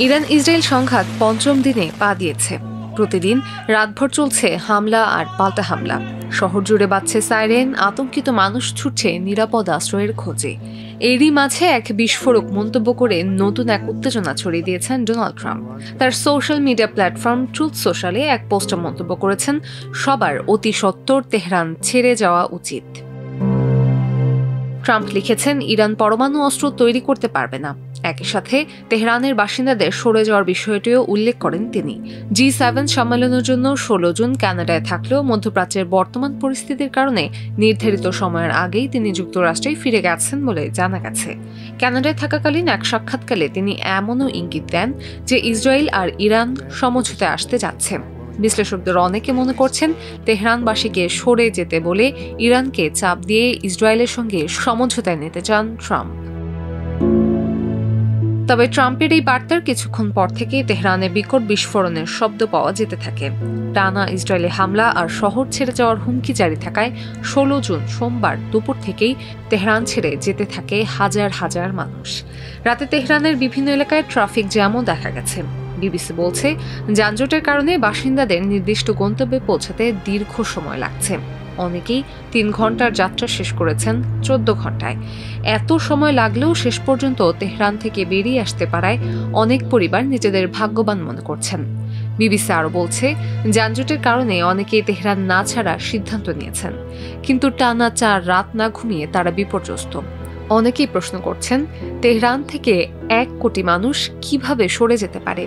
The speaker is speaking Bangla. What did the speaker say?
ইরান ইসরায়েল সংঘাত পঞ্চম দিনে পা দিয়েছে। প্রতিদিন রাতভর চলছে হামলা আর পাল্টা হামলা। শহর জুড়ে বাজছে সাইরেন, আতঙ্কিত মানুষ ছুটছে নিরাপদ আশ্রয়ের খোঁজে। এরই মাঝে এক বিস্ফোরক মন্তব্য করে নতুন এক উত্তেজনা ছড়িয়ে দিয়েছেন ডোনাল্ড ট্রাম্প। তার সোশ্যাল মিডিয়া প্ল্যাটফর্ম ট্রুথ সোশ্যালে এক পোস্টে মন্তব্য করেছেন, সবার অতি সত্বর তেহরান ছেড়ে যাওয়া উচিত। ট্রাম্প লিখেছেন, ইরান পরমাণু অস্ত্র তৈরি করতে পারবে না। একই সাথে তেহরানের বাসিন্দাদের সরে যাওয়ার বিষয়টিও উল্লেখ করেন তিনি। G7 সম্মেলনের জন্য 16 জুন কানাডায় থাকলেও মধ্যপ্রাচ্যের বর্তমান পরিস্থিতির কারণে নির্ধারিত সময়ের আগেই তিনি যুক্তরাষ্ট্রে ফিরে গেছেন বলে জানা গেছে। কানাডায় থাকাকালীন এক সাক্ষাৎকালে তিনি এমনও ইঙ্গিত দেন যে ইসরায়েল আর ইরান সমঝোতায় আসতে যাচ্ছে। বিশ্লেষকদের অনেকে মনে করছেন, তেহরানবাসীকে সরে যেতে বলে ইরানকে চাপ দিয়ে ইসরায়েলের সঙ্গে সমঝোতায় নিতে চান ট্রাম্প। তবে ট্রাম্পের এই বার্তার কিছুক্ষণ পর থেকেই তেহরানে বিকট বিস্ফোরণের শব্দ পাওয়া যেতে থাকে। টানা ইসরায়েলি হামলা আর শহর ছেড়ে যাওয়ার হুমকি জারি থাকায় 16 জুন সোমবার দুপুর থেকেই তেহরান ছেড়ে যেতে থাকে হাজার হাজার মানুষ। রাতে তেহরানের বিভিন্ন এলাকায় ট্রাফিক জ্যামও দেখা গেছে। বিবিসি বলছে, যানজটের কারণে বাসিন্দাদের নির্দিষ্ট গন্তব্যে পৌঁছাতে দীর্ঘ সময় লাগছে। অনেকেই 3 ঘন্টার যাত্রা শেষ করেছেন 14 ঘন্টায়। এত সময় লাগলেও শেষ পর্যন্ত তেহরান থেকে বেরিয়ে আসতে পারায় অনেক পরিবার নিজেদের ভাগ্যবান মনে করছেন। বিবিসি আরও বলছে, যানজটের কারণে অনেকেই তেহরান না ছাড়ার সিদ্ধান্ত নিয়েছেন। কিন্তু টানা 4 রাত না ঘুমিয়ে তারা বিপর্যস্ত। অনেকেই প্রশ্ন করছেন, তেহরান থেকে 1 কোটি মানুষ কিভাবে সরে যেতে পারে।